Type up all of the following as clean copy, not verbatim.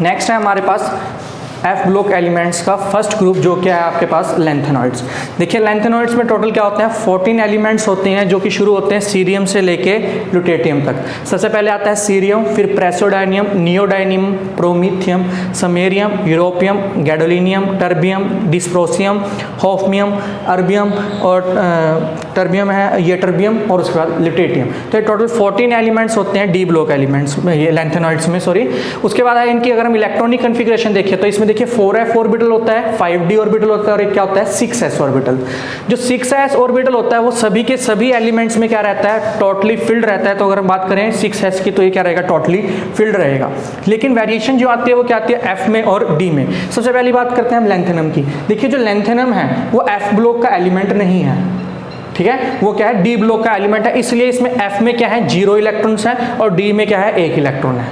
Next है हमारे पास F block elements का फर्स्ट ग्रुप जो क्या है आपके पास लैंथेनॉइड्स। देखिए लैंथेनॉइड्स में टोटल क्या होते हैं 14 एलिमेंट्स होते हैं जो कि शुरू होते हैं सीरियम से लेके ल्यूटेटियम तक। सबसे पहले आता है सीरियम, फिर praseodymium, neodymium, promethium, samarium, europium, gadolinium, terbium, dysprosium, holmium, erbium और टर्बियम है ये टर्बियम और उसके बाद ल्यूटेटियम। तो ये टोटल 14 एलिमेंट्स होते हैं डी ब्लॉक एलिमेंट्स में, ये लैंथेनॉइड्स में सॉरी। उसके बाद इनकी अगर हम इलेक्ट्रॉनिक कन्फिग्रेशन देखें तो इसमें देखिए 4f ऑर्बिटल होता है, 5d ऑर्बिटल होता है और एक क्या होता है 6s ऑर्बिटल। जो 6s ऑर्बिटल होता है वो सभी के सभी एलिमेंट्स में क्या रहता है टोटली फिल्ड रहता है। तो अगर हम बात करें 6s की तो ये क्या रहेगा टोटली फिल्ड रहेगा। लेकिन वेरिएशन जो आती है वो क्या आती है f में और d में। सबसे पहली बात करते हैं हम लैंथेनम की। देखिए जो लैंथेनम है वो f ब्लॉक का एलिमेंट नहीं है, ठीक है, वो क्या है डी ब्लॉक का एलिमेंट है, इसलिए इसमें एफ में क्या है 0 इलेक्ट्रॉन्स है और डी में क्या है 1 इलेक्ट्रॉन है।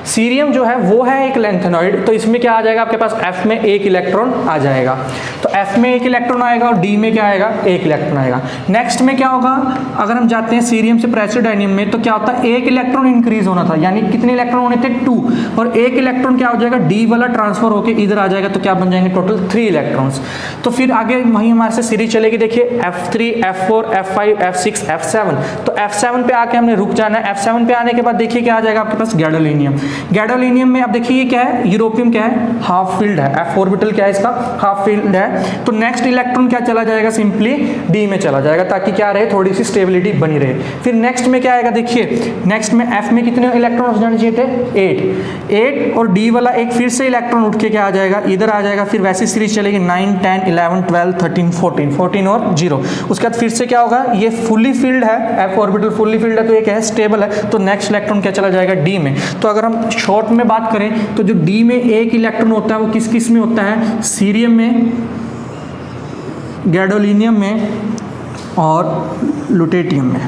सीरियम जो है वो है एक लैंथेनॉइड, तो इसमें क्या आ जाएगा आपके पास एफ में 1 इलेक्ट्रॉन आ जाएगा। तो एफ में 1 इलेक्ट्रॉन आएगा और डी में क्या आएगा 1 इलेक्ट्रॉन आएगा। नेक्स्ट में क्या होगा, अगर हम जाते हैं सीरियम से प्रेसोडाइनियम में तो क्या होता है 1 इलेक्ट्रॉन इंक्रीज होना था, यानी कितने इलेक्ट्रॉन होने थे 2, और 1 इलेक्ट्रॉन क्या हो जाएगा डी वाला ट्रांसफर होकर इधर आ जाएगा, तो क्या बन जाएंगे टोटल 3 इलेक्ट्रॉन्स। तो फिर आगे वहीं हमारे से सीरीज चलेगी, देखिए F3, F4, F5, F6, F7। तो F7 पे आके हमने रुक जाना है। F7 पे आने के बाद देखिए क्या आ जाएगा आपके पास गैडोलिनियम। गैडोलिनियम में अब देखिए ये क्या है यूरोपियम क्या है हाफ फील्ड है, F ऑर्बिटल क्या है इसका हाफ फील्ड है। तो नेक्स्ट इलेक्ट्रॉन क्या चला जाएगा सिंपली डी में चला जाएगा ताकि क्या रहे थोड़ी सी स्टेबिलिटी बनी रहे। फिर नेक्स्ट में क्या आएगा देखिए नेक्स्ट में F में कितने इलेक्ट्रॉन हो जाने चाहिए थे 8 और डी वाला एक फिर से इलेक्ट्रॉन उठ के क्या आ जाएगा इधर आ जाएगा। फिर वैसी सीरीज चलेगी 9, 10, 11, 12, 13, 14 और 0। उसके बाद फिर से क्या होगा ये फुल्ली फील्ड है, F ऑर्बिटल फुल्ली फील्ड है तो ये क्या है स्टेबल है, तो नेक्स्ट इलेक्ट्रॉन क्या चला जाएगा डी में। तो अगर हम शॉर्ट में बात करें तो जो डी में 1 इलेक्ट्रॉन होता है वो किस किस में होता है सीरियम में, गैडोलिनियम में और ल्यूटेटियम में।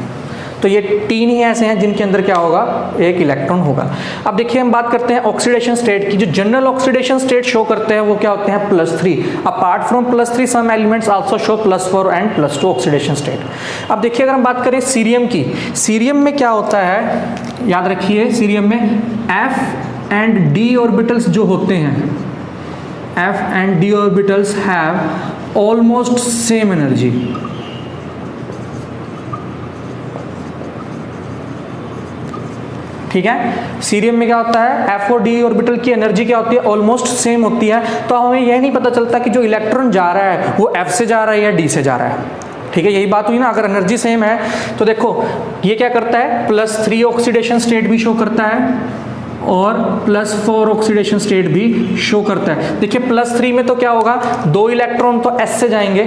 तो ये 3 ही ऐसे हैं जिनके अंदर क्या होगा 1 इलेक्ट्रॉन होगा। अब देखिए हम बात करते हैं ऑक्सीडेशन स्टेट की। जो जनरल ऑक्सीडेशन स्टेट शो करते हैं वो क्या होते हैं +3। Apart from +3 some elements also show +4 and +2 oxidation state. अब देखिए अगर हम बात करें सीरियम की, सीरियम में क्या होता है याद रखिए सीरियम में F एंड D ऑर्बिटल्स जो होते हैं F and D orbitals have almost same energy. ठीक है, सीरियम में क्या होता है F और D ऑर्बिटल की एनर्जी क्या होती है ऑलमोस्ट सेम होती है। तो हमें यह नहीं पता चलता कि जो इलेक्ट्रॉन जा रहा है वो F से जा रहा है या D से जा रहा है। ठीक है, यही बात हुई ना। अगर एनर्जी सेम है तो देखो ये क्या करता है +3 ऑक्सीडेशन स्टेट भी शो करता है और +4 ऑक्सीडेशन स्टेट भी शो करता है। देखिए +3 में तो क्या होगा 2 इलेक्ट्रॉन तो S से जाएंगे,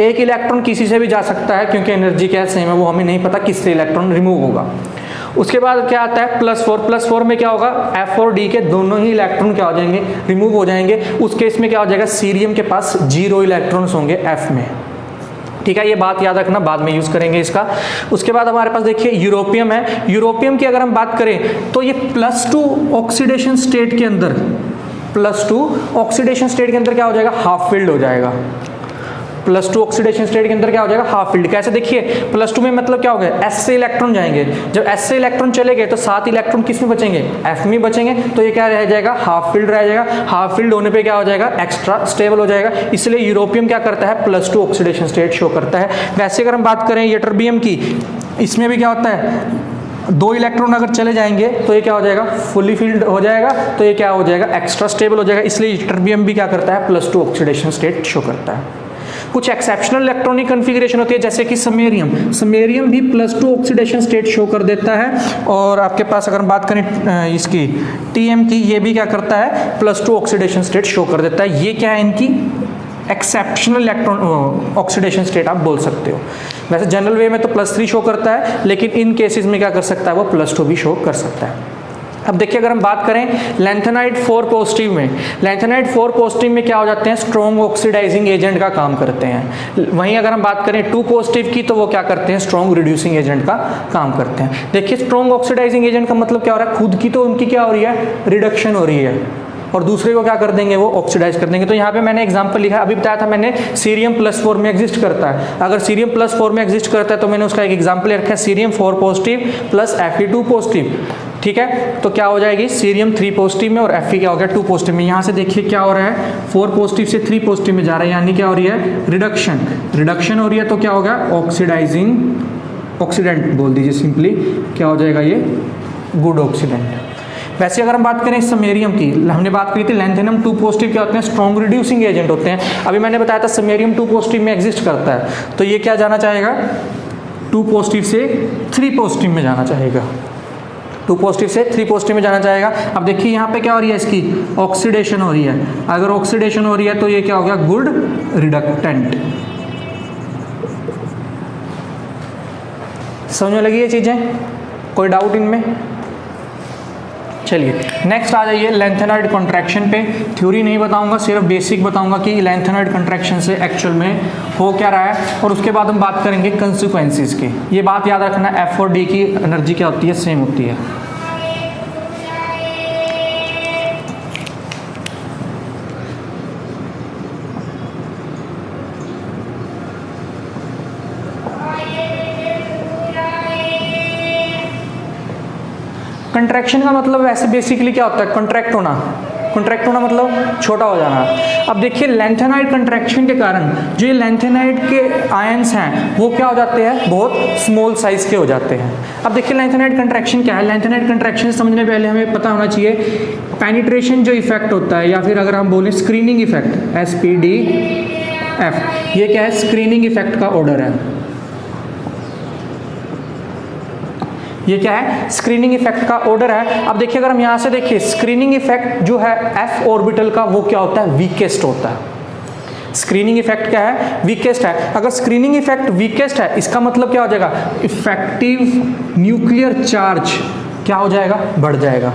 1 इलेक्ट्रॉन किसी से भी जा सकता है क्योंकि एनर्जी क्या सेम है, वो हमें नहीं पता किससे इलेक्ट्रॉन रिमूव होगा। उसके बाद क्या आता है +4 में क्या होगा F और D के दोनों ही इलेक्ट्रॉन क्या हो जाएंगे रिमूव हो जाएंगे। उस केस में क्या हो जाएगा सीरियम के पास 0 इलेक्ट्रॉन्स होंगे F में। ठीक है, ये बात याद रखना, बाद में यूज करेंगे इसका। उसके बाद हमारे पास देखिए यूरोपियम है। यूरोपियम की अगर हम बात करें तो ये +2 ऑक्सीडेशन स्टेट के अंदर +2 ऑक्सीडेशन स्टेट के अंदर क्या हो जाएगा हाफ फील्ड हो जाएगा। +2 ऑक्सीडेशन स्टेट के अंदर क्या हो जाएगा हाफ फील्ड। कैसे देखिए +2 में मतलब क्या हो गया S से इलेक्ट्रॉन जाएंगे, जब S से इलेक्ट्रॉन चले गए तो 7 इलेक्ट्रॉन किस में बचेंगे F में बचेंगे, तो ये क्या रह जाएगा हाफ फील्ड रह जाएगा। हाफ फील्ड होने पे क्या हो जाएगा एक्स्ट्रा स्टेबल हो जाएगा, इसलिए यूरोपियम क्या करता है +2 ऑक्सीडेशन स्टेट शो करता है। वैसे अगर हम बात करें यटरबियम की, इसमें भी क्या होता है 2 इलेक्ट्रॉन अगर चले जाएंगे तो ये क्या हो जाएगा फुली फील्ड हो जाएगा, तो ये क्या हो जाएगा एक्स्ट्रा स्टेबल हो जाएगा, इसलिए यटरबियम भी क्या करता है +2 ऑक्सीडेशन स्टेट शो करता है। कुछ एक्सेप्शनल इलेक्ट्रॉनिक कन्फिगरेशन होती है जैसे कि समेरियम भी +2 ऑक्सीडेशन स्टेट शो कर देता है। और आपके पास अगर हम बात करें इसकी TM की, ये भी क्या करता है +2 ऑक्सीडेशन स्टेट शो कर देता है। ये क्या है इनकी एक्सेप्शनल इलेक्ट्रॉन ऑक्सीडेशन स्टेट आप बोल सकते हो। वैसे जनरल वे में तो +3 शो करता है, लेकिन इन केसेस में क्या कर सकता है वो +2 भी शो कर सकता है। अब देखिए अगर हम बात करें लैंथेनाइड 4 पॉजिटिव में, लैंथेनाइड 4 पॉजिटिव में क्या हो जाते हैं स्ट्रॉन्ग ऑक्सीडाइजिंग एजेंट का काम करते हैं। वहीं अगर हम बात करें 2 पॉजिटिव की तो वो क्या करते हैं स्ट्रॉन्ग रिड्यूसिंग एजेंट का काम करते हैं। देखिए स्ट्रॉन्ग ऑक्सीडाइजिंग एजेंट का मतलब क्या हो रहा है, खुद की तो उनकी क्या हो रही है रिडक्शन हो रही है और दूसरे को क्या कर देंगे वो ऑक्सीडाइज कर देंगे। तो यहाँ पे मैंने एग्जांपल लिखा, अभी बताया था मैंने सीरियम +4 में एग्जिस्ट करता है। अगर सीरियम +4 में एग्जिस्ट करता है तो मैंने उसका एक एग्जांपल रखा है सीरियम 4 पॉजिटिव + Fe2 पॉजिटिव। ठीक है, तो क्या हो जाएगी, सीरियम 3 पॉजिटिव में और Fe क्या हो गया 2 पॉजिटिव में। यहाँ से देखिए क्या हो रहा है, 4 पॉजिटिव से 3 पॉजिटिव में जा रहा है, यानी क्या हो रही है, रिडक्शन हो रही है। तो क्या होगा, ऑक्सीडेंट बोल दीजिए सिंपली, क्या हो जाएगा ये, गुड ऑक्सीडेंट। वैसे अगर हम बात करें समैरियम की, हमने बात करी थी लैंथेनम 2 पॉजिटिव क्या होते हैं, स्ट्रॉन्ग रिड्यूसिंग एजेंट होते हैं। अभी मैंने बताया था समैरियम 2 पॉजिटिव में एग्जिस्ट करता है, तो ये क्या जाना चाहेगा, 2 पॉजिटिव से 3 पॉजिटिव में जाना चाहेगा, 2 पॉजिटिव से 3 पॉजिटिव में जाना चाहेगा। अब देखिए यहाँ पे क्या हो रही है, इसकी ऑक्सीडेशन हो रही है। अगर ऑक्सीडेशन हो रही है तो ये क्या हो गया, गुड रिडक्टेंट। समझ में लगी ये चीज़ें, कोई डाउट इनमें? चलिए नेक्स्ट आ जाइए लेंथेनॉइड कॉन्ट्रैक्शन पे। थ्योरी नहीं बताऊंगा, सिर्फ बेसिक बताऊंगा कि लेंथेनॉइड कॉन्ट्रैक्शन से एक्चुअल में हो क्या रहा है, और उसके बाद हम बात करेंगे कंसिक्वेंसेस की। ये बात याद रखना, F और D की एनर्जी क्या होती है, सेम होती है। कंट्रैक्शन का मतलब वैसे बेसिकली क्या होता है, कॉन्ट्रैक्ट होना मतलब छोटा हो जाना। अब देखिए लेंथेनॉइड कंट्रैक्शन के कारण जो ये लेंथेनॉइड के आयंस हैं वो क्या हो जाते हैं, बहुत स्मॉल साइज के हो जाते हैं। अब देखिए लेंथेनॉइड कंट्रैक्शन क्या है, लेंथेनॉइड कंट्रैक्शन समझने पहले हमें पता होना चाहिए पेनिट्रेशन जो इफेक्ट होता है, या फिर अगर हम बोलें स्क्रीनिंग इफेक्ट, SPDF, ये क्या है, स्क्रीनिंग इफेक्ट का ऑर्डर है। ये क्या है, स्क्रीनिंग इफेक्ट का ऑर्डर है। अब देखिए अगर हम यहाँ से देखिए, स्क्रीनिंग इफेक्ट जो है F ऑर्बिटल का वो क्या होता है, वीकेस्ट होता है। स्क्रीनिंग इफेक्ट क्या है, वीकेस्ट है। अगर स्क्रीनिंग इफेक्ट वीकेस्ट है, इसका मतलब क्या हो जाएगा, इफेक्टिव न्यूक्लियर चार्ज क्या हो जाएगा, बढ़ जाएगा।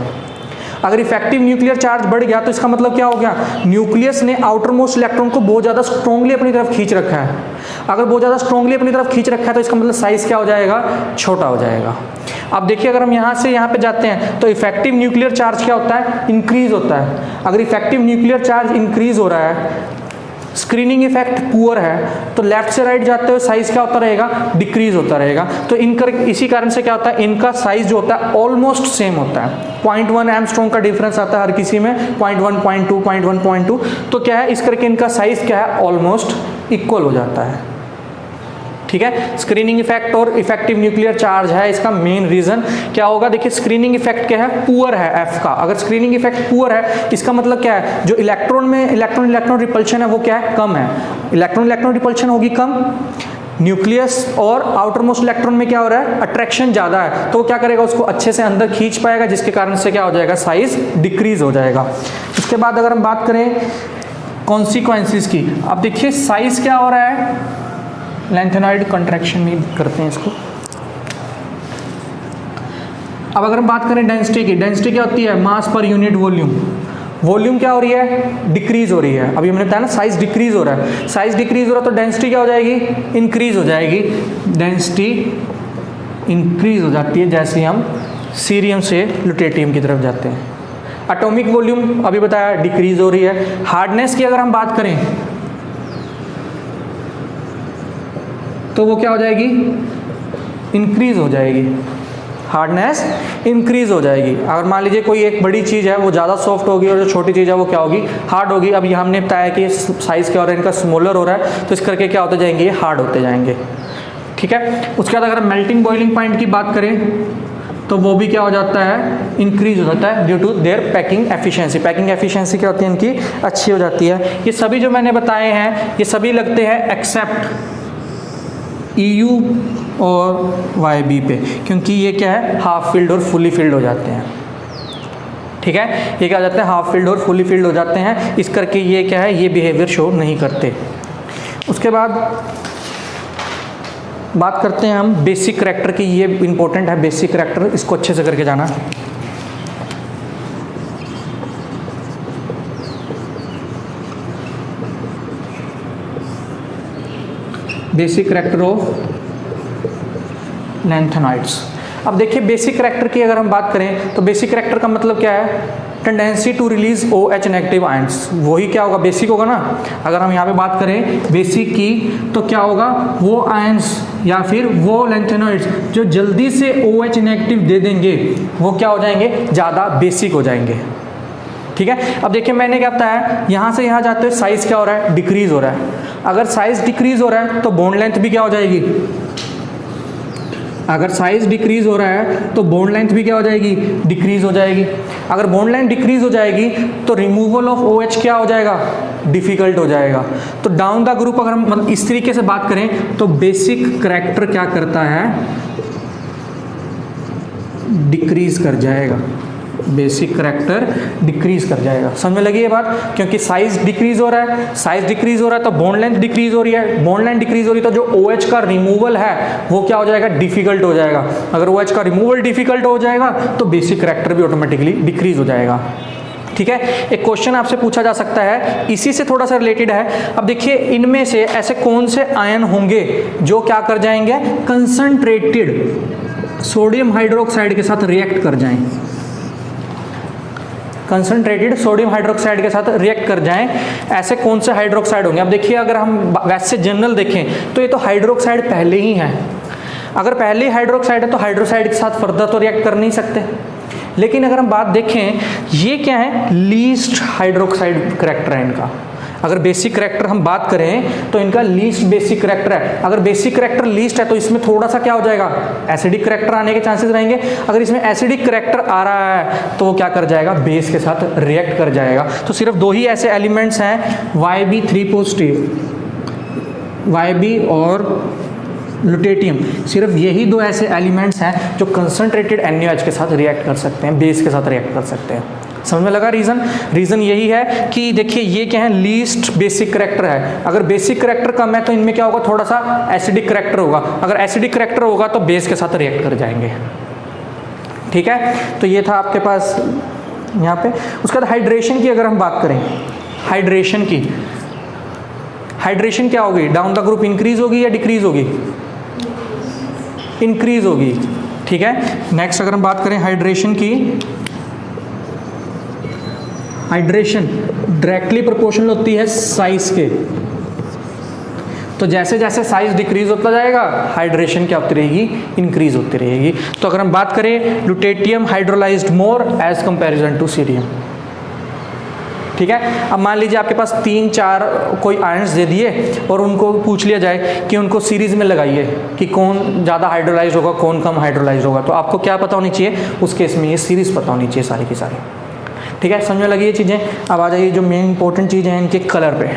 अगर इफेक्टिव न्यूक्लियर चार्ज बढ़ गया तो इसका मतलब क्या हो गया, न्यूक्लियस ने आउटर मोस्ट इलेक्ट्रॉन को बहुत ज़्यादा स्ट्रांगली अपनी तरफ खींच रखा है। अगर बहुत ज़्यादा स्ट्रांगली अपनी तरफ खींच रखा है तो इसका मतलब साइज क्या हो जाएगा, छोटा हो जाएगा। अब देखिए अगर हम यहाँ से यहाँ पे जाते हैं तो इफेक्टिव न्यूक्लियर चार्ज क्या होता है, इंक्रीज होता है। अगर इफेक्टिव न्यूक्लियर चार्ज इंक्रीज हो रहा है, स्क्रीनिंग इफेक्ट पुअर है, तो लेफ्ट से राइट जाते हुए साइज क्या होता रहेगा, डिक्रीज होता रहेगा। तो इनका इसी कारण से क्या होता है, इनका साइज जो होता है ऑलमोस्ट सेम होता है। 0.1 एंगस्ट्रॉम का डिफरेंस आता है हर किसी में, 0.1, 0.2, 0.1, 0.2। तो क्या है, इस करके इनका साइज क्या है, ऑलमोस्ट इक्वल हो जाता है। ठीक है, स्क्रीनिंग इफेक्ट और इफेक्टिव न्यूक्लियर चार्ज है इसका मेन रीजन। क्या होगा, देखिए स्क्रीनिंग इफेक्ट क्या है, पुअर है F का। अगर स्क्रीनिंग इफेक्ट पुअर है, इसका मतलब क्या है, जो इलेक्ट्रॉन में इलेक्ट्रॉन रिपल्शन है वो क्या है, कम है। इलेक्ट्रॉन रिपल्शन होगी कम, न्यूक्लियस और आउटर मोस्ट इलेक्ट्रॉन में क्या हो रहा है, अट्रैक्शन ज़्यादा है, तो वो क्या करेगा, उसको अच्छे से अंदर खींच पाएगा, जिसके कारण से क्या हो जाएगा, साइज डिक्रीज हो जाएगा। उसके बाद अगर हम बात करें कॉन्सिक्वेंसेस की, अब देखिए साइज क्या हो रहा है, लेंथेनॉइड कंट्रैक्शन में करते हैं इसको। अब अगर हम बात करें डेंसिटी की, डेंसिटी क्या होती है, मास पर यूनिट वॉल्यूम। वॉल्यूम क्या हो रही है, डिक्रीज हो रही है। अभी हमने बताया ना, साइज डिक्रीज हो रहा है, साइज डिक्रीज हो रहा है तो डेंसिटी क्या हो जाएगी, इंक्रीज हो जाएगी। डेंसिटी इंक्रीज हो जाती है जैसे ही हम सीरियम से ल्यूटेटियम की तरफ जाते हैं। एटॉमिक वॉल्यूम अभी बताया डिक्रीज हो रही है। हार्डनेस की अगर हम बात करें तो वो क्या हो जाएगी, इंक्रीज हो जाएगी, हार्डनेस इंक्रीज हो जाएगी। अगर मान लीजिए कोई एक बड़ी चीज़ है वो ज़्यादा सॉफ्ट होगी और जो छोटी चीज़ है वो क्या होगी, हार्ड होगी। अब ये हमने बताया कि साइज़ क्या हो रहा है, इनका स्मॉलर हो रहा है, तो इस करके क्या होते जाएंगे, ये हार्ड होते जाएंगे। ठीक है, उसके बाद अगर मेल्टिंग बॉइलिंग पॉइंट की बात करें तो वो भी क्या हो जाता है, इंक्रीज हो जाता है due to their packing efficiency. Packing efficiency क्या होती है इनकी, अच्छी हो जाती है। ये सभी जो मैंने बताए हैं ये सभी लगते हैं एक्सेप्ट EU और YB पे, क्योंकि ये क्या है, हाफ फिल्ड और फुली फिल्ड हो जाते हैं। ठीक है, ये क्या हो जाते हैं, हाफ फिल्ड और फुली फिल्ड हो जाते हैं, इस करके ये क्या है, ये बिहेवियर शो नहीं करते। उसके बाद बात करते हैं हम बेसिक करैक्टर की। ये इंपॉर्टेंट है बेसिक करैक्टर, इसको अच्छे से करके जाना। Basic character of lanthanoids. अब देखिए बेसिक करैक्टर की अगर हम बात करें तो बेसिक करैक्टर का मतलब क्या है, tendency to release OH negative ions. वही क्या होगा, बेसिक होगा ना। अगर हम यहाँ पे बात करें बेसिक की तो क्या होगा, वो आयंस या फिर वो लैंथेनॉइड्स जो जल्दी से OH नेगेटिव दे देंगे वो क्या हो जाएंगे, ज़्यादा बेसिक हो जाएंगे। ठीक है, अब देखिए मैंने क्या बताया, यहाँ से यहाँ जाते हुए साइज क्या हो रहा है, डिक्रीज हो रहा है। अगर साइज डिक्रीज हो रहा है तो बॉन्ड लेंथ भी क्या हो जाएगी, अगर साइज डिक्रीज हो रहा है तो बॉन्ड लेंथ भी क्या हो जाएगी, डिक्रीज हो जाएगी। अगर बॉन्ड लेंथ डिक्रीज हो जाएगी तो रिमूवल ऑफ OH क्या हो जाएगा, डिफिकल्ट हो जाएगा। तो डाउन द ग्रुप अगर हम मतलब इस तरीके से बात करें तो बेसिक करैक्टर क्या करता है, डिक्रीज कर जाएगा, बेसिक करैक्टर डिक्रीज कर जाएगा। समझ में लगी ये बात, क्योंकि साइज डिक्रीज हो रहा है, साइज डिक्रीज हो रहा है तो बॉन्ड लेंथ डिक्रीज हो रही है, बॉन्ड लेंथ डिक्रीज हो रही है तो जो OH का रिमूवल है वो क्या हो जाएगा, डिफिकल्ट हो जाएगा। अगर OH का रिमूवल डिफिकल्ट हो जाएगा तो बेसिक करैक्टर भी ऑटोमेटिकली डिक्रीज हो जाएगा। ठीक है, एक क्वेश्चन आपसे पूछा जा सकता है, इसी से थोड़ा सा रिलेटेड है। अब देखिए इनमें से ऐसे कौन से आयन होंगे जो क्या कर जाएंगे, कंसंट्रेटेड सोडियम हाइड्रोक्साइड के साथ रिएक्ट कर जाएं, कंसंट्रेटेड सोडियम हाइड्रोक्साइड के साथ रिएक्ट कर जाएं। ऐसे कौन से हाइड्रोक्साइड होंगे। अब देखिए अगर हम वैसे जनरल देखें तो ये तो हाइड्रोक्साइड पहले ही है, अगर पहले ही हाइड्रोक्साइड है तो हाइड्रोक्साइड के साथ फर्दर तो रिएक्ट कर नहीं सकते। लेकिन अगर हम बात देखें, ये क्या है, लीस्ट हाइड्रोक्साइड करैक्टर है इनका। अगर बेसिक करैक्टर हम बात करें तो इनका लीस्ट बेसिक करैक्टर है। अगर बेसिक करैक्टर लीस्ट है तो इसमें थोड़ा सा क्या हो जाएगा, एसिडिक करैक्टर आने के चांसेस रहेंगे। अगर इसमें एसिडिक करैक्टर आ रहा है तो वो क्या कर जाएगा, बेस के साथ रिएक्ट कर जाएगा। तो सिर्फ दो ही ऐसे एलिमेंट्स हैं, YB3 पॉजिटिव, YB और लुटेटियम, सिर्फ यही दो ऐसे एलिमेंट्स हैं जो कंसंट्रेटेड NaOH के साथ रिएक्ट कर सकते हैं, बेस के साथ रिएक्ट कर सकते हैं। समझ में लगा रीज़न यही है कि देखिए ये क्या है, लीस्ट बेसिक करैक्टर है। अगर बेसिक करैक्टर कम है तो इनमें क्या होगा, थोड़ा सा एसिडिक करैक्टर होगा। अगर एसिडिक करैक्टर होगा तो बेस के साथ रिएक्ट कर जाएंगे। ठीक है, तो ये था आपके पास यहाँ पे। उसके बाद हाइड्रेशन की अगर हम बात करें, हाइड्रेशन की, हाइड्रेशन क्या होगी, डाउन द ग्रुप इंक्रीज होगी या डिक्रीज होगी, इंक्रीज होगी। ठीक है, नेक्स्ट अगर हम बात करें हाइड्रेशन की, हाइड्रेशन डायरेक्टली प्रोपोर्शनल होती है साइज के। तो जैसे जैसे साइज डिक्रीज होता जाएगा हाइड्रेशन क्या होती रहेगी, इंक्रीज होती रहेगी। तो अगर हम बात करें lutetium hydrolysed more as comparison to cerium. ठीक है, अब मान लीजिए आपके पास 3-4 कोई आयंस दे दिए और उनको पूछ लिया जाए कि उनको सीरीज में लगाइए कि कौन ज़्यादा हाइड्रोलाइज होगा, कौन कम हाइड्रोलाइज होगा। तो आपको क्या पता होनी चाहिए, उस केस में ये सीरीज पता होनी चाहिए सारी की सारी। ठीक है, समझ में लगी ये चीज़ें। अब आ जाइए जो मेन इंपॉर्टेंट चीज़ें हैं इनके कलर पे।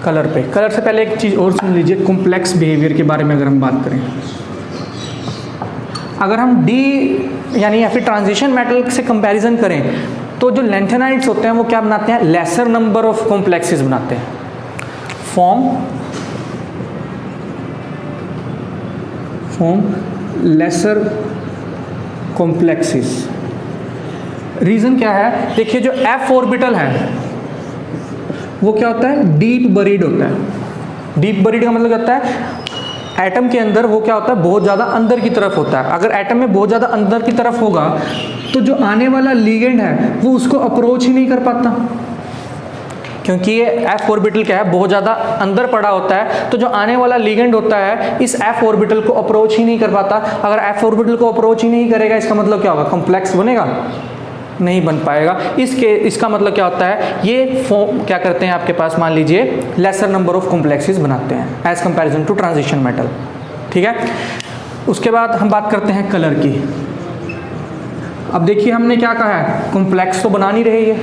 कलर से पहले एक चीज़ और सुन लीजिए, कॉम्प्लेक्स बिहेवियर के बारे में अगर हम बात करें, अगर हम डी यानी या फिर ट्रांजिशन मेटल से कंपैरिजन करें तो जो लैंथेनाइड्स होते हैं वो क्या बनाते हैं, लेसर नंबर ऑफ कॉम्प्लेक्सेस बनाते हैं, फॉर्म लेसर कॉम्प्लेक्सेस। रीज़न क्या है, देखिए जो F ऑर्बिटल है वो क्या होता है, डीप बरीड होता है। डीप बरीड का मतलब क्या होता है, एटम के अंदर वो क्या होता है, बहुत ज़्यादा अंदर की तरफ होता है। अगर एटम में बहुत ज़्यादा अंदर की तरफ होगा तो जो आने वाला लिगेंड है वो उसको अप्रोच ही नहीं कर पाता, क्योंकि ये F ऑर्बिटल क्या है, बहुत ज़्यादा अंदर पड़ा होता है। तो जो आने वाला लिगेंड होता है इस F ऑर्बिटल को अप्रोच ही नहीं कर पाता। अगर F ऑर्बिटल को अप्रोच ही नहीं करेगा इसका मतलब क्या होगा, कॉम्प्लेक्स बनेगा, नहीं बन पाएगा। इसका मतलब क्या होता है, ये फॉर्म क्या करते हैं आपके पास, मान लीजिए लेसर नंबर ऑफ कॉम्प्लेक्सेस बनाते हैं as comparison to transition metal. ठीक है, उसके बाद हम बात करते हैं कलर की। अब देखिए हमने क्या कहा है, कॉम्प्लेक्स तो बना नहीं रहे, ये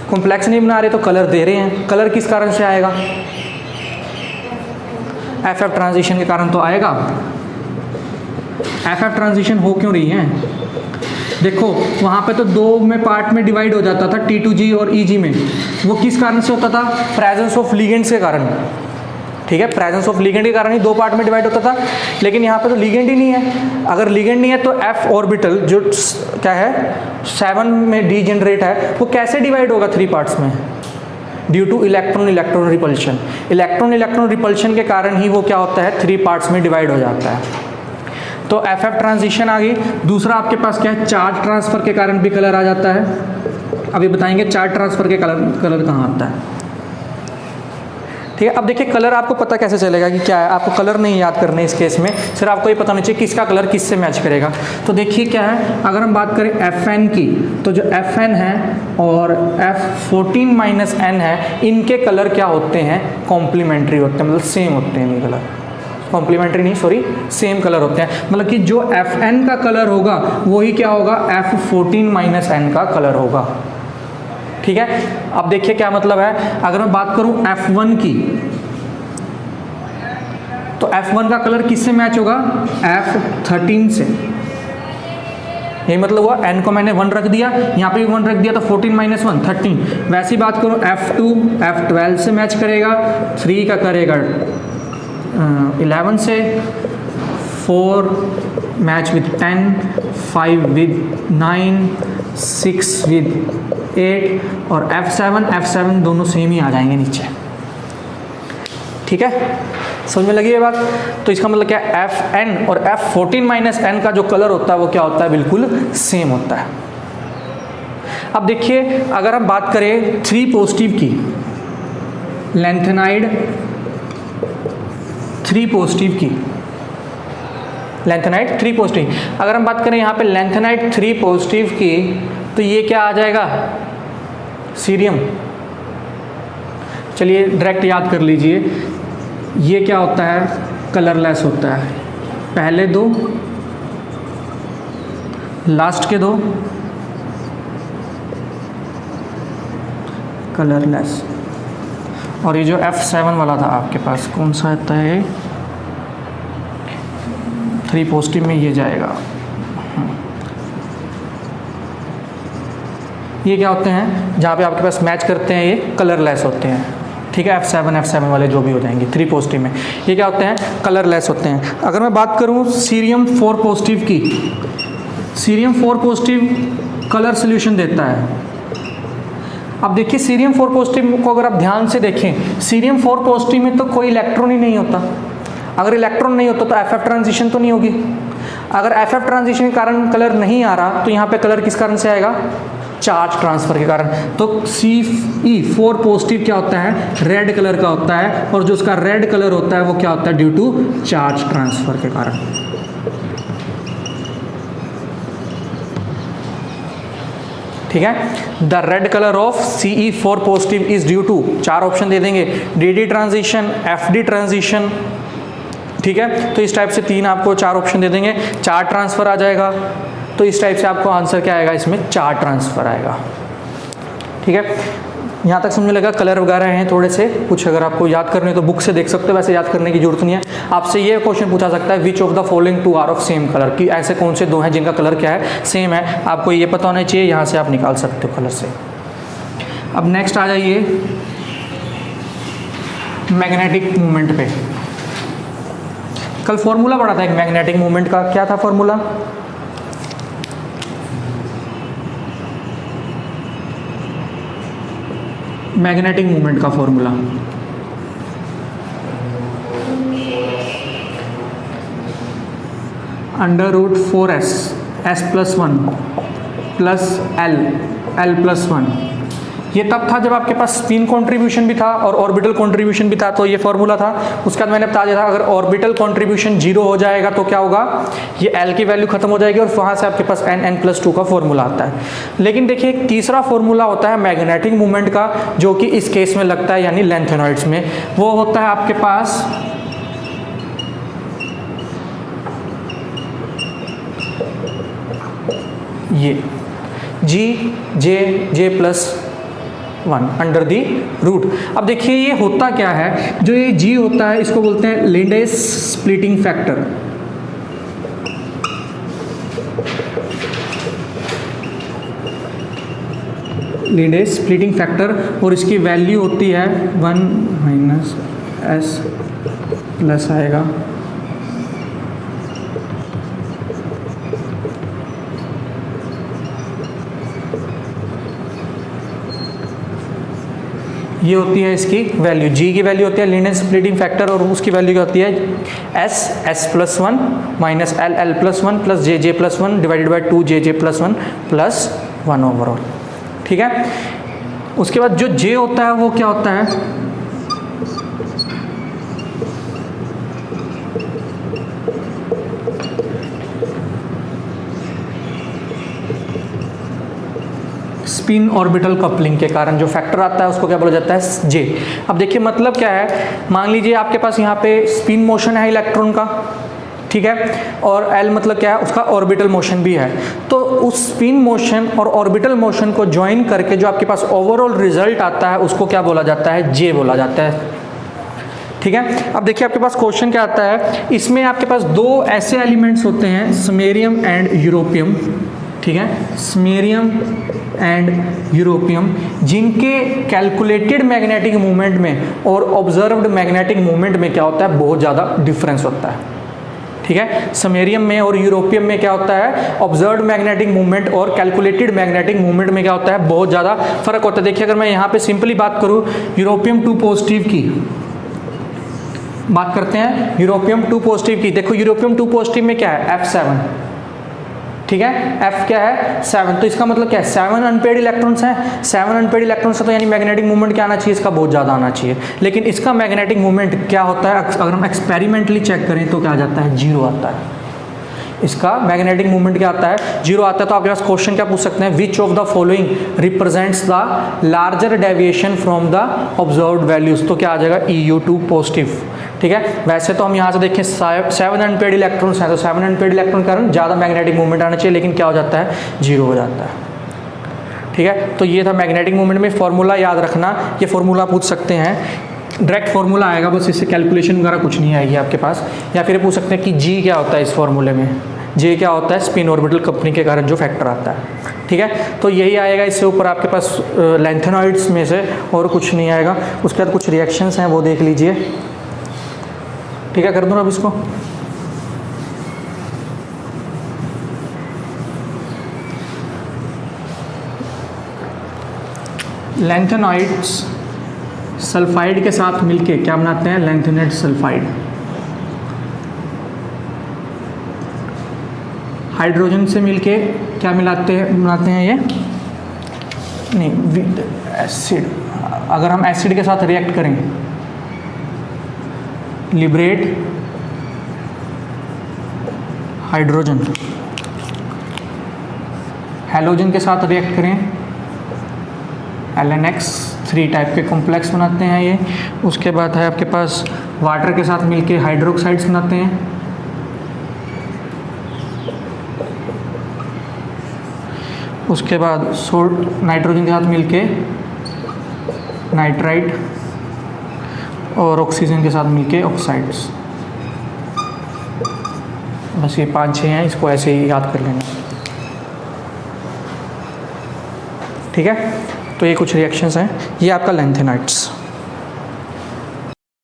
कॉम्प्लेक्स नहीं बना रहे तो कलर दे रहे हैं। कलर किस कारण से आएगा, FF ट्रांजिशन के कारण तो आएगा। FF ट्रांजिशन हो क्यों रही है, देखो वहाँ पे तो दो में पार्ट में डिवाइड हो जाता था, T2G और EG में। वो किस कारण से होता था, प्रेजेंस ऑफ लिगेंड्स के कारण। ठीक है, प्रेजेंस ऑफ लिगेंड के कारण ही दो पार्ट में डिवाइड होता था। लेकिन यहाँ पे तो लिगेंड ही नहीं है। अगर लिगेंड नहीं है तो F ऑर्बिटल जो क्या है 7 में डी जनरेट है वो कैसे डिवाइड होगा 3 पार्ट्स में, due two electron electron repulsion. Electron electron repulsion के कारण ही वो क्या होता है, 3 पार्ट्स में डिवाइड हो जाता है। तो एफ ट्रांजिशन आ गई। दूसरा आपके पास क्या है, चार्ज ट्रांसफर के कारण भी कलर आ जाता है। अभी बताएंगे चार्ज ट्रांसफर के कलर कहाँ आता है। ठीक है, अब देखिए कलर आपको पता कैसे चलेगा कि क्या है, आपको कलर नहीं याद करने इस केस में, सिर्फ आपको ये पता होना चाहिए किसका कलर किससे मैच करेगा। तो देखिए क्या है, अगर हम बात करें Fn की, तो जो Fn है और F14 n है, इनके कलर क्या होते हैं, कॉम्प्लीमेंट्री होते हैं, मतलब सेम होते हैं। ये कलर कॉम्प्लीमेंट्री नहीं, सॉरी, सेम कलर होते हैं। मतलब कि जो Fn का कलर होगा वही क्या होगा, F14 n का कलर होगा। ठीक है, अब देखिए क्या मतलब है, अगर मैं बात करूं F1 की, तो F1 का कलर किससे मैच होगा, F13 से। यही मतलब हुआ, n को मैंने 1 रख दिया, यहाँ पे भी 1 रख दिया, तो 14 - 1 13। वैसी बात करूं F2 F12 से मैच करेगा, 3 का करेगा 11 से, 4 मैच विद 10, 5 विद 9, 6 विद 8 और F7 दोनों सेम ही आ जाएंगे नीचे। ठीक है, समझ में लगी ये बात। तो इसका मतलब क्या है, Fn और F14 - n का जो कलर होता है वो क्या होता है, बिल्कुल सेम होता है। अब देखिए अगर हम बात करें 3 पॉजिटिव की, लैंथेनाइड 3 पॉजिटिव की, लैंथेनाइड 3 पॉजिटिव, अगर हम बात करें यहाँ पे लैंथेनाइड 3 पॉजिटिव की, तो ये क्या आ जाएगा, सीरियम। चलिए डायरेक्ट याद कर लीजिए, ये क्या होता है, कलरलेस होता है। पहले 2, लास्ट के 2 कलरलेस। और ये जो F7 वाला था आपके पास, कौन सा आता है, 3 पॉजिटिव में ये जाएगा। ये क्या होते हैं, जहाँ पे आपके पास मैच करते हैं, ये कलरलेस होते हैं। ठीक है, F7 वाले जो भी हो जाएंगे 3 पॉजिटिव में, ये क्या होते हैं, कलरलेस होते हैं। अगर मैं बात करूँ सीरियम 4 पॉजिटिव की, सीरियम 4 पॉजिटिव कलर सोल्यूशन देता है। अब देखिए सीरियम 4 पॉजिटिव को अगर आप ध्यान से देखें, सीरियम 4 पॉजिटिव में तो कोई इलेक्ट्रॉन ही नहीं होता। अगर इलेक्ट्रॉन नहीं होता तो FF ट्रांजिशन तो नहीं होगी। अगर FF ट्रांजिशन के कारण कलर नहीं आ रहा, तो यहाँ पे कलर किस कारण से आएगा, चार्ज ट्रांसफर के कारण। तो Ce4 पॉजिटिव क्या होता है, रेड कलर का होता है, और जो उसका रेड कलर होता है वो क्या होता है, ड्यू टू चार्ज ट्रांसफर के कारण। ठीक है, the red colour of Ce4 positive is due to, 4 option दे देंगे, DD ट्रांजिशन, FD ट्रांजिशन। ठीक है, तो इस टाइप से 3 आपको 4 ऑप्शन दे देंगे, चार्ज ट्रांसफर आ जाएगा। तो इस टाइप से आपको आंसर क्या आएगा, इसमें चार्ज ट्रांसफर आएगा। ठीक है, यहाँ तक समझने लगा। कलर वगैरह हैं थोड़े से, कुछ अगर आपको याद करने तो बुक से देख सकते हो, वैसे याद करने की जरूरत नहीं है। आपसे ये क्वेश्चन पूछा सकता है, which of the following 2 are of same colour, कि ऐसे कौन से 2 हैं जिनका कलर क्या है, सेम है। आपको ये पता होना चाहिए, यहाँ से आप निकाल सकते हो कलर से। अब नेक्स्ट आ जाइए मैग्नेटिक मूवमेंट पे। कल फॉर्मूला पढ़ा था एक मैग्नेटिक मूवमेंट का, क्या था फॉर्मूला, मैग्नेटिक मूवमेंट का formula √4s s+1 plus l+1। ये तब था जब आपके पास स्पिन कंट्रीब्यूशन भी था और ऑर्बिटल कंट्रीब्यूशन भी था, तो ये फॉर्मूला था। उसके बाद मैंने बता दिया था, अगर ऑर्बिटल कंट्रीब्यूशन 0 हो जाएगा तो क्या होगा, ये l की वैल्यू खत्म हो जाएगी और वहाँ से आपके पास n+2 का फॉर्मूला आता है। लेकिन देखिए एक तीसरा फॉर्मूला होता है मैग्नेटिक मूवमेंट का, जो कि इस केस में लगता है, यानी लैंथेनॉइड्स में। वो होता है आपके पास ये G+1 अंडर दी रूट। अब देखिए ये होता क्या है, जो ये G होता है इसको बोलते हैं लिंडेस स्प्लिटिंग फैक्टर। लिंडेस स्प्लिटिंग फैक्टर, और इसकी वैल्यू होती है 1 - s प्लस आएगा ये होती है इसकी वैल्यू, जी की वैल्यू होती है लीनियर स्प्लिटिंग फैक्टर, और उसकी वैल्यू क्या होती है एस+1 माइनस एल+1 प्लस जे+1 डिवाइडेड बाई 2 प्लस 1 ओवरऑल। ठीक है, उसके बाद जो जे होता है वो क्या होता है, स्पिन ऑर्बिटल कपलिंग के कारण जो फैक्टर आता है उसको क्या बोला जाता है, जे। अब देखिए मतलब क्या है, मान लीजिए आपके पास यहाँ पे स्पिन मोशन है इलेक्ट्रॉन का, ठीक है, और एल मतलब क्या है, उसका ऑर्बिटल मोशन भी है। तो उस स्पिन मोशन और ऑर्बिटल मोशन को ज्वाइन करके जो आपके पास ओवरऑल रिजल्ट आता है उसको क्या बोला जाता है, जे बोला जाता है। ठीक है, अब देखिए आपके पास क्वेश्चन क्या आता है, इसमें आपके पास दो ऐसे एलिमेंट्स होते हैं समैरियम एंड यूरोपियम, ठीक है, समैरियम एंड यूरोपियम, जिनके कैलकुलेटेड मैग्नेटिक मूवमेंट में और ऑब्जर्व्ड मैग्नेटिक मूवमेंट में क्या होता है, बहुत ज़्यादा डिफरेंस होता है। ठीक है, समैरियम में और यूरोपियम में क्या होता है, ऑब्जर्व्ड मैग्नेटिक मूवमेंट और कैलकुलेटेड मैग्नेटिक मूवमेंट में क्या होता है, बहुत ज़्यादा फर्क होता है। देखिए अगर मैं यहाँ पे सिंपली बात करूँ यूरोपियम 2 पॉजिटिव की बात करते हैं, यूरोपियम 2 पॉजिटिव की, देखो यूरोपियम 2 पॉजिटिव में क्या है, F7, ठीक है, F क्या है 7, तो इसका मतलब क्या है 7 अनपेड इलेक्ट्रॉन्स हैं, 7 अनपेड इलेक्ट्रॉन्स है तो यानी मैग्नेटिक मूवमेंट क्या आना चाहिए, इसका बहुत ज़्यादा आना चाहिए। लेकिन इसका मैग्नेटिक मूवमेंट क्या होता है, अगर हम एक्सपेरिमेंटली चेक करें तो क्या आ जाता है, 0 आता है। इसका मैग्नेटिक मूवमेंट क्या आता है, 0 आता है। तो आपके पास क्वेश्चन क्या पूछ सकते हैं, विच of the following represents the larger deviation from the observed values, तो क्या आ जाएगा EU2 पॉजिटिव। ठीक है, वैसे तो हम यहाँ से देखें 7 अनपेड इलेक्ट्रॉन्स हैं, तो 7 अनपेड इलेक्ट्रॉन के कारण ज़्यादा मैग्नेटिक मूवमेंट आना चाहिए, लेकिन क्या हो जाता है, 0 हो जाता है। ठीक है, तो ये था मैग्नेटिक मूवमेंट में फॉर्मूला याद रखना, ये फॉर्मूला पूछ सकते हैं, डायरेक्ट फॉर्मूला आएगा, बस इससे कैलकुलेशन वगैरह कुछ नहीं आएगी आपके पास। या फिर पूछ सकते हैं कि जी क्या होता है इस फॉर्मूले में, जे क्या होता है, स्पिन ऑर्बिटल कपलिंग के कारण जो फैक्टर आता है। ठीक है, तो यही आएगा इससे ऊपर आपके पास लैंथेनॉइड्स में से, और कुछ नहीं आएगा। उसके बाद कुछ रिएक्शंस हैं वो देख लीजिए। ठीक है, कर दूँ अब इसको, लैंथेनॉइड्स सल्फाइड के साथ मिलके क्या बनाते हैं, लैंथेनेट सल्फाइड। हाइड्रोजन से मिलके क्या बनाते हैं ये, नहीं विद एसिड, अगर हम एसिड के साथ रिएक्ट करें, लिबरेट हाइड्रोजन, हैलोजन के साथ रिएक्ट करें, LNX3 टाइप के कॉम्प्लेक्स बनाते हैं ये। उसके बाद है आपके पास वाटर के साथ मिलके हाइड्रोक्साइड्स बनाते हैं। उसके बाद सोल्ट नाइट्रोजन के साथ मिलके नाइट्राइट, और ऑक्सीजन के साथ मिलके ऑक्साइड्स। बस ये 5-6 हैं, इसको ऐसे ही याद कर लेना। ठीक है, तो ये कुछ रिएक्शंस हैं, ये आपका लैंथेनाइड्स।